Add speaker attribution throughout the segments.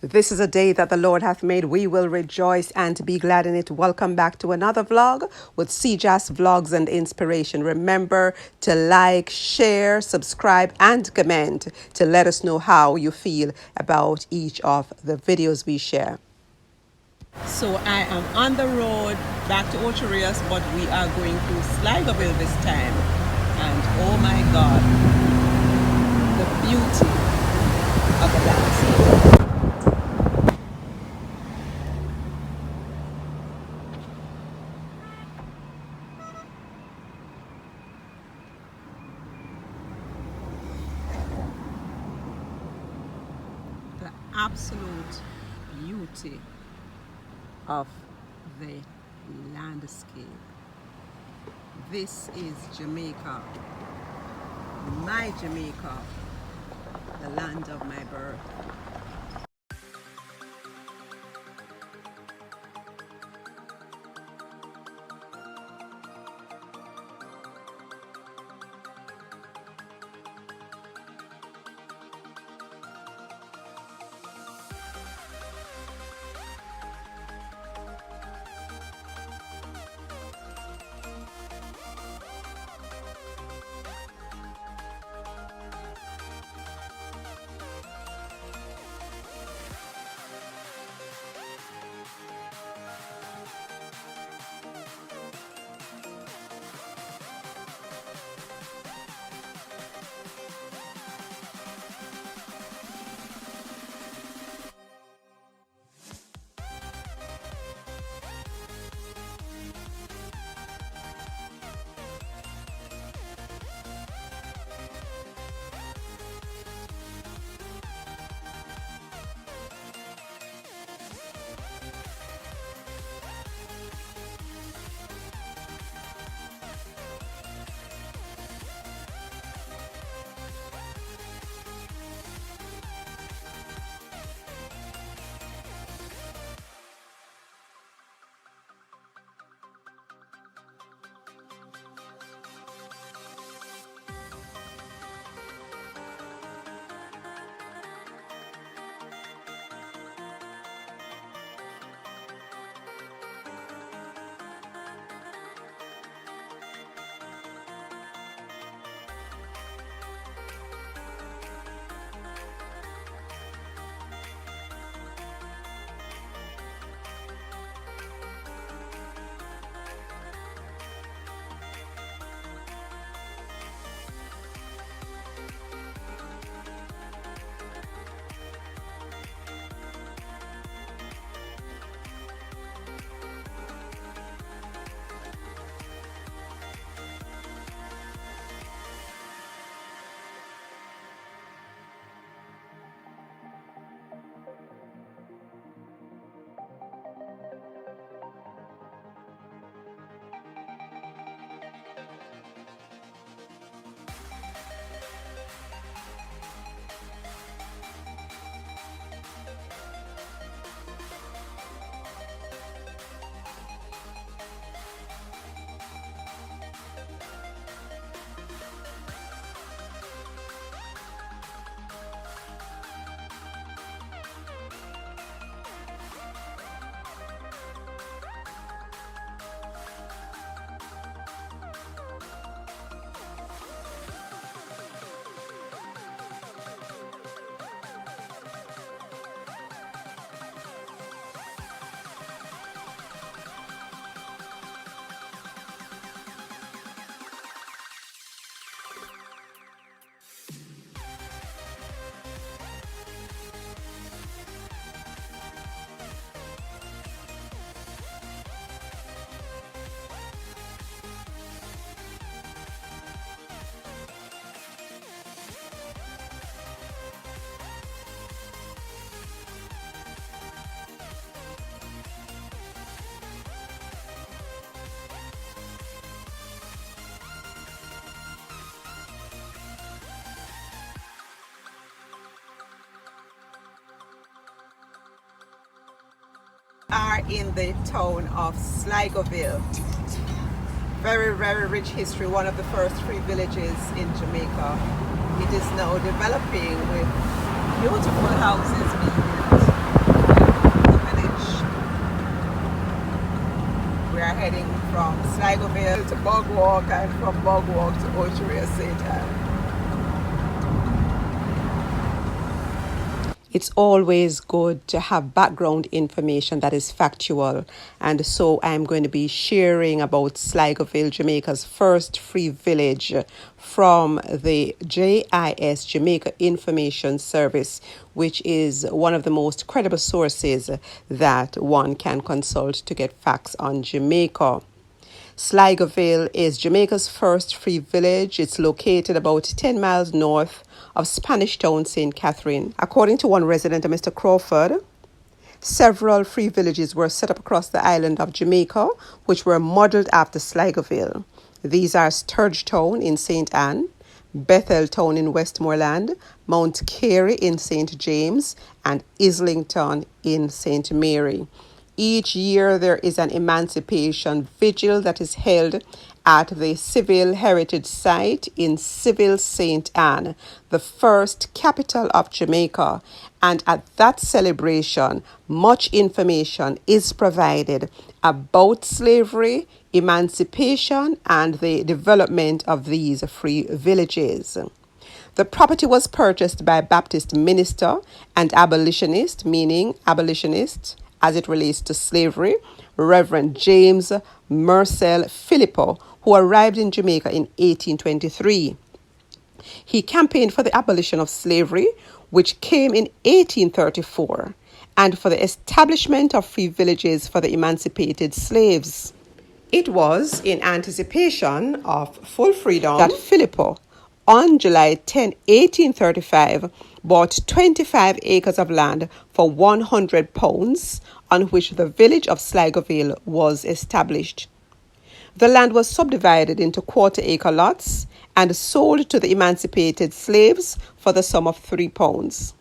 Speaker 1: This is a day that the Lord hath made. We will rejoice and be glad in it. Welcome back to another vlog with CJAS Vlogs and Inspiration. Remember to like, share, subscribe, and comment to let us know how you feel about each of the videos we share. So I am on the road back to Ocho Rios, but we are going through Sligoville this time. And oh my God, the beauty of the landscape. The absolute beauty of the landscape. This is Jamaica, my Jamaica, the land of my birth. Are in the town of Sligoville. Very, very rich history, one of the first free villages in Jamaica. It is now developing with beautiful houses being built. Sligoville to Bogwalk and from Bogwalk to Ocho Rios St. Anne. It's always good to have background information that is factual, and so I'm going to be sharing about Sligoville, Jamaica's first free village from the JIS Jamaica Information Service, which is one of the most credible sources that one can consult to get facts on Jamaica. Sligoville is Jamaica's first free village. It's located about 10 miles north of Spanish Town, St. Catherine. According to one resident, Mr. Crawford, several free villages were set up across the island of Jamaica, which were modelled after Sligoville. These are Sturge Town in St. Anne, Bethel Town in Westmoreland, Mount Carey in St. James, and Islington in St. Mary. Each year there is an Emancipation Vigil that is held at the Civil Heritage Site in Civil St. Anne, the first capital of Jamaica. And at that celebration, much information is provided about slavery, emancipation, and the development of these free villages. The property was purchased by a Baptist minister and abolitionist, meaning abolitionist, as it relates to slavery, Reverend James Mursell Phillippo, who arrived in Jamaica in 1823. He campaigned for the abolition of slavery, which came in 1834, and for the establishment of free villages for the emancipated slaves. It was in anticipation of full freedom that Phillippo, on July 10, 1835, bought 25 acres of land for £100, on which the village of Sligoville was established. The land was subdivided into quarter-acre lots and sold to the emancipated slaves for the sum of £3.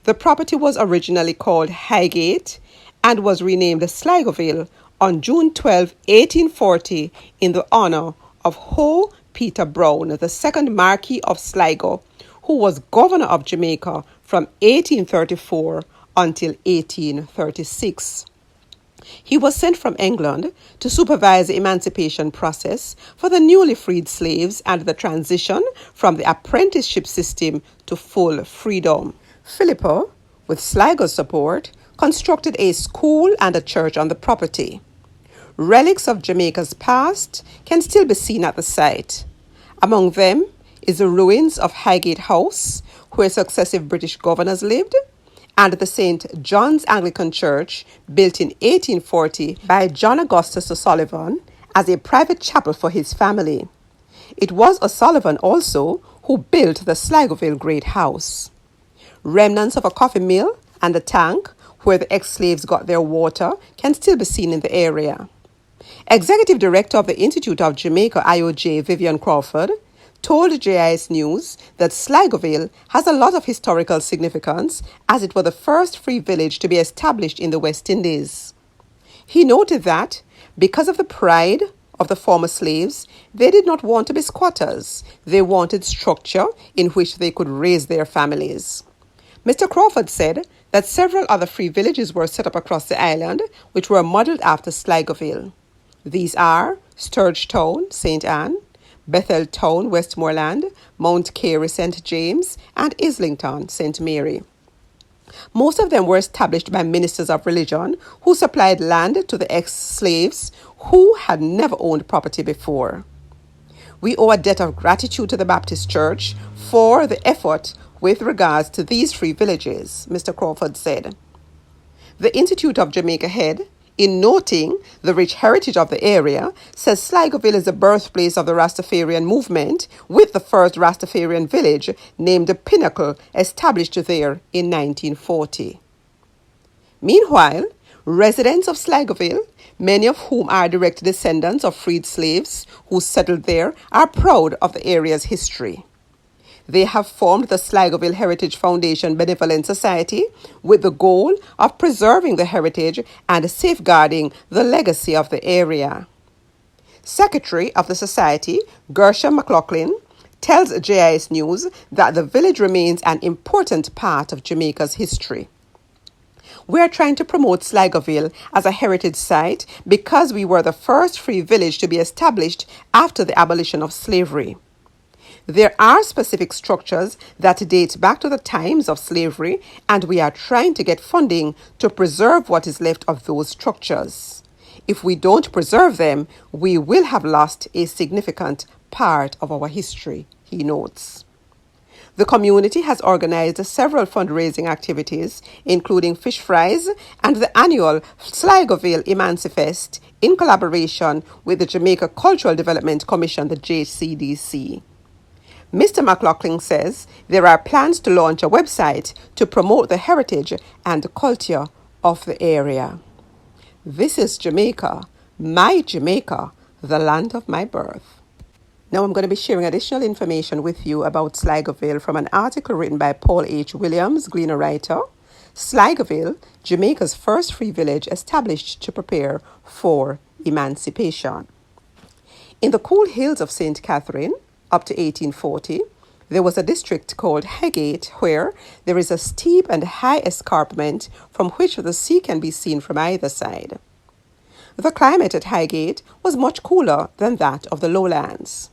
Speaker 1: The property was originally called Highgate and was renamed Sligoville on June 12, 1840, in the honour of Howe Peter Browne, the second Marquis of Sligo, who was Governor of Jamaica from 1834 until 1836. He was sent from England to supervise the emancipation process for the newly freed slaves and the transition from the apprenticeship system to full freedom. Phillippo, with Sligo's support, constructed a school and a church on the property. Relics of Jamaica's past can still be seen at the site. Among them is the ruins of Highgate House, where successive British governors lived, and the St. John's Anglican Church, built in 1840 by John Augustus O'Sullivan as a private chapel for his family. It was O'Sullivan also who built the Sligoville Great House. Remnants of a coffee mill and a tank, where the ex-slaves got their water, can still be seen in the area. Executive Director of the Institute of Jamaica, IOJ, Vivian Crawford, told JIS News that Sligoville has a lot of historical significance, as it was the first free village to be established in the West Indies. He noted that, because of the pride of the former slaves, they did not want to be squatters. They wanted structure in which they could raise their families. Mr. Crawford said that several other free villages were set up across the island, which were modelled after Sligoville. These are Sturge Town, St. Anne, Bethel Town, Westmoreland, Mount Carey, St. James, and Islington, St. Mary. Most of them were established by ministers of religion who supplied land to the ex-slaves who had never owned property before. We owe a debt of gratitude to the Baptist Church for the effort with regards to these free villages, Mr. Crawford said. The Institute of Jamaica head, in noting the rich heritage of the area, says Sligoville is the birthplace of the Rastafarian movement, with the first Rastafarian village named the Pinnacle established there in 1940. Meanwhile, residents of Sligoville, many of whom are direct descendants of freed slaves who settled there, are proud of the area's history. They have formed the Sligoville Heritage Foundation Benevolent Society with the goal of preserving the heritage and safeguarding the legacy of the area. Secretary of the Society, Gershom McLaughlin, tells JIS News that the village remains an important part of Jamaica's history. We are trying to promote Sligoville as a heritage site because we were the first free village to be established after the abolition of slavery. There are specific structures that date back to the times of slavery, and we are trying to get funding to preserve what is left of those structures. If we don't preserve them, we will have lost a significant part of our history, he notes. The community has organized several fundraising activities, including fish fries and the annual Sligoville Emancipation in collaboration with the Jamaica Cultural Development Commission, the JCDC. Mr. McLaughlin says there are plans to launch a website to promote the heritage and culture of the area. This is Jamaica, the land of my birth. Now I'm going to be sharing additional information with you about Sligoville from an article written by Paul H. Williams, Gleaner writer. Sligoville, Jamaica's first free village established to prepare for emancipation. In the cool hills of St. Catherine, up to 1840, there was a district called Highgate where there is a steep and high escarpment from which the sea can be seen from either side. The climate at Highgate was much cooler than that of the lowlands.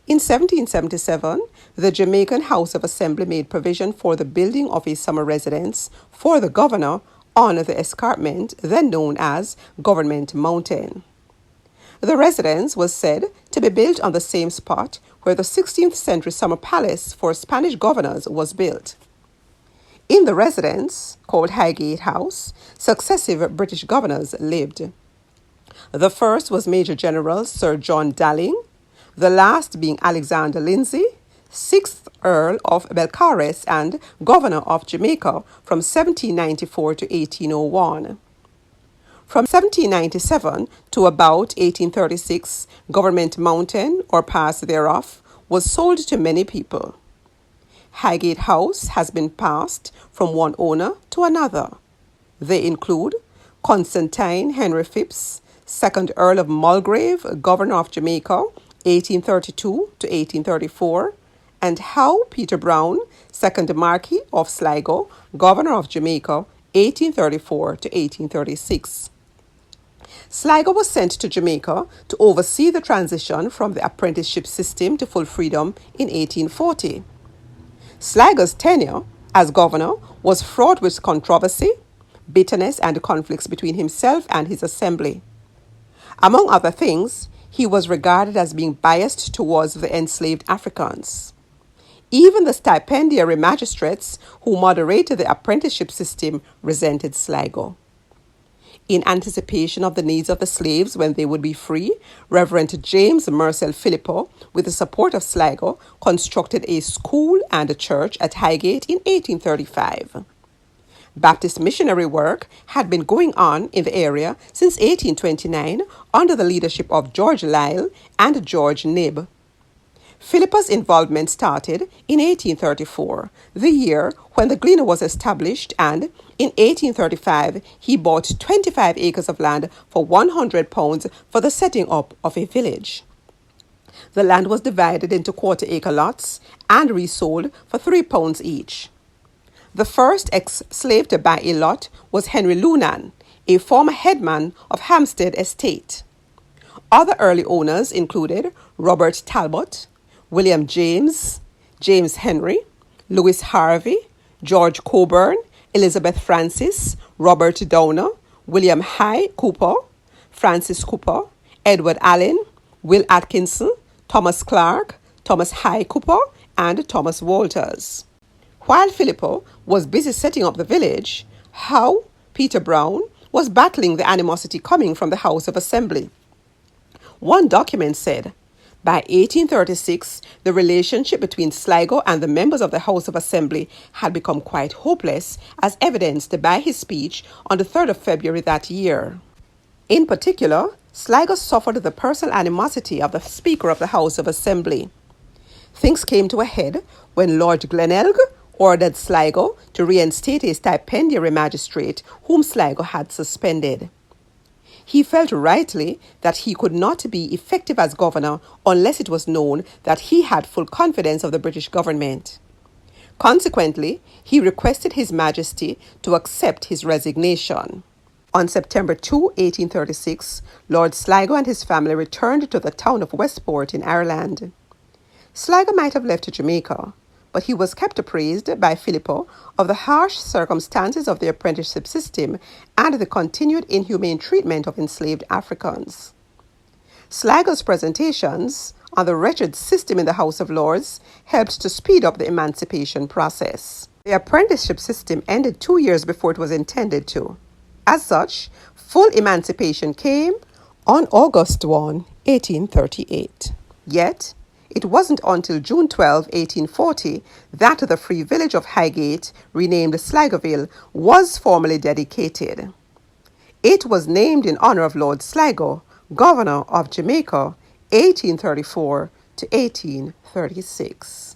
Speaker 1: In 1777, the Jamaican House of Assembly made provision for the building of a summer residence for the governor on the escarpment then known as Government Mountain. The residence was said to be built on the same spot where the 16th century summer palace for Spanish governors was built. In the residence, called Highgate House, successive British governors lived. The first was Major General Sir John Dalling, the last being Alexander Lindsay, 6th Earl of Belcaris and Governor of Jamaica from 1794 to 1801. From 1797 to about 1836, Government Mountain, or part thereof, was sold to many people. Highgate House has been passed from one owner to another. They include Constantine Henry Phipps, 2nd Earl of Mulgrave, Governor of Jamaica, 1832 to 1834, and Howe Peter Browne, 2nd Marquis of Sligo, Governor of Jamaica, 1834 to 1836. Sligo was sent to Jamaica to oversee the transition from the apprenticeship system to full freedom in 1840. Sligo's tenure as governor was fraught with controversy, bitterness, and conflicts between himself and his assembly. Among other things, he was regarded as being biased towards the enslaved Africans. Even the stipendiary magistrates who moderated the apprenticeship system resented Sligo. In anticipation of the needs of the slaves when they would be free, Reverend James Mursell Phillippo, with the support of Sligo, constructed a school and a church at Highgate in 1835. Baptist missionary work had been going on in the area since 1829 under the leadership of George Lyle and George Knibb. Philippo's involvement started in 1834, the year when the Gleaner was established, and in 1835 he bought 25 acres of land for £100 for the setting up of a village. The land was divided into quarter-acre lots and resold for £3 each. The first ex-slave to buy a lot was Henry Lunan, a former headman of Hampstead Estate. Other early owners included Robert Talbot, William James, James Henry, Louis Harvey, George Coburn, Elizabeth Francis, Robert Downer, William High Cooper, Francis Cooper, Edward Allen, Will Atkinson, Thomas Clark, Thomas High Cooper, and Thomas Walters. While Phillippo was busy setting up the village, Howe Peter Browne was battling the animosity coming from the House of Assembly. One document said, by 1836, the relationship between Sligo and the members of the House of Assembly had become quite hopeless, as evidenced by his speech on the 3rd of February that year. In particular, Sligo suffered the personal animosity of the Speaker of the House of Assembly. Things came to a head when Lord Glenelg ordered Sligo to reinstate a stipendiary magistrate whom Sligo had suspended. He felt rightly that he could not be effective as governor unless it was known that he had full confidence of the British government. Consequently, he requested His Majesty to accept his resignation. On September 2, 1836, Lord Sligo and his family returned to the town of Westport in Ireland. Sligo might have left to Jamaica, but he was kept apprised by Phillippo of the harsh circumstances of the apprenticeship system and the continued inhumane treatment of enslaved Africans. Sligo's presentations on the wretched system in the House of Lords helped to speed up the emancipation process. The apprenticeship system ended 2 years before it was intended to. As such, full emancipation came on August 1, 1838. Yet, it wasn't until June 12, 1840, that the free village of Highgate, renamed Sligoville, was formally dedicated. It was named in honor of Lord Sligo, Governor of Jamaica, 1834 to 1836.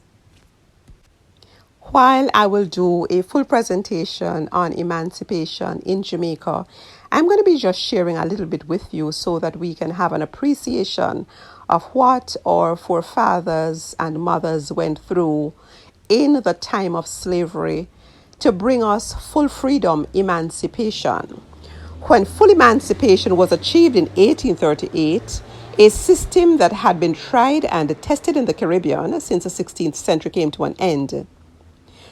Speaker 1: While I will do a full presentation on emancipation in Jamaica, I'm going to be just sharing a little bit with you so that we can have an appreciation of what our forefathers and mothers went through in the time of slavery to bring us full freedom emancipation. When full emancipation was achieved in 1838, a system that had been tried and tested in the Caribbean since the 16th century came to an end.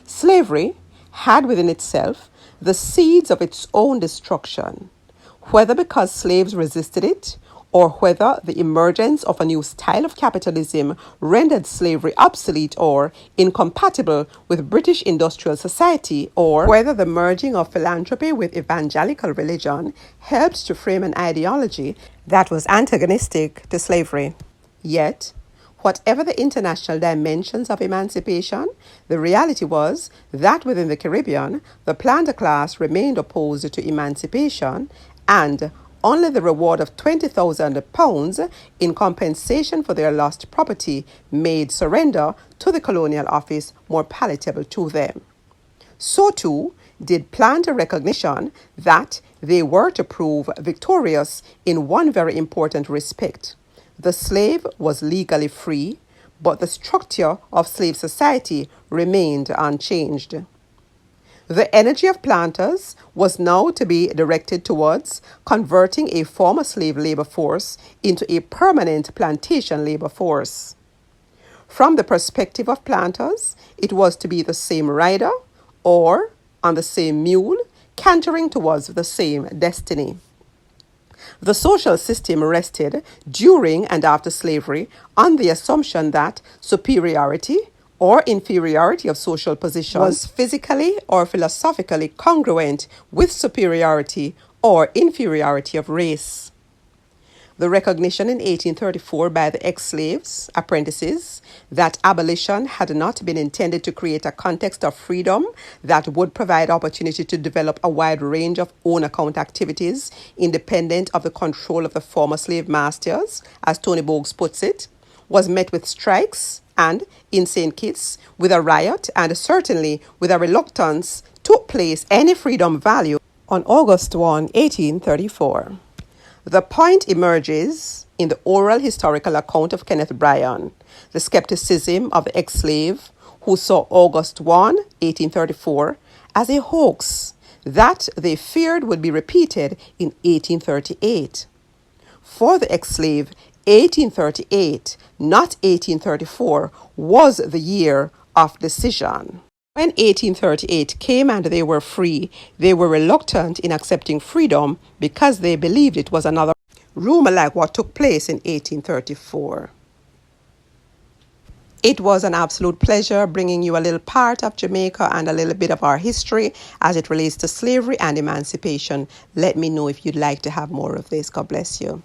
Speaker 1: Slavery had within itself the seeds of its own destruction, whether because slaves resisted it or whether the emergence of a new style of capitalism rendered slavery obsolete or incompatible with British industrial society, or whether the merging of philanthropy with evangelical religion helped to frame an ideology that was antagonistic to slavery. Yet, whatever the international dimensions of emancipation, the reality was that within the Caribbean, the planter class remained opposed to emancipation, and only the reward of £20,000 in compensation for their lost property made surrender to the colonial office more palatable to them. So too did planter recognition that they were to prove victorious in one very important respect. The slave was legally free, but the structure of slave society remained unchanged. The energy of planters was now to be directed towards converting a former slave labor force into a permanent plantation labor force. From the perspective of planters, it was to be the same rider or on the same mule, cantering towards the same destiny. The social system rested during and after slavery on the assumption that superiority or inferiority of social position was physically or philosophically congruent with superiority or inferiority of race. The recognition in 1834 by the ex-slaves, apprentices, that abolition had not been intended to create a context of freedom that would provide opportunity to develop a wide range of own-account activities independent of the control of the former slave masters, as Tony Bogues puts it, was met with strikes and, in St. Kitts, with a riot and certainly with a reluctance to place any freedom value on August 1, 1834. The point emerges in the oral historical account of Kenneth Bryan, the skepticism of the ex-slave who saw August 1, 1834 as a hoax that they feared would be repeated in 1838. For the ex-slave, 1838, not 1834, was the year of decision. When 1838 came and they were free, they were reluctant in accepting freedom because they believed it was another rumor like what took place in 1834. It was an absolute pleasure bringing you a little part of Jamaica and a little bit of our history as it relates to slavery and emancipation. Let me know if you'd like to have more of this. God bless you.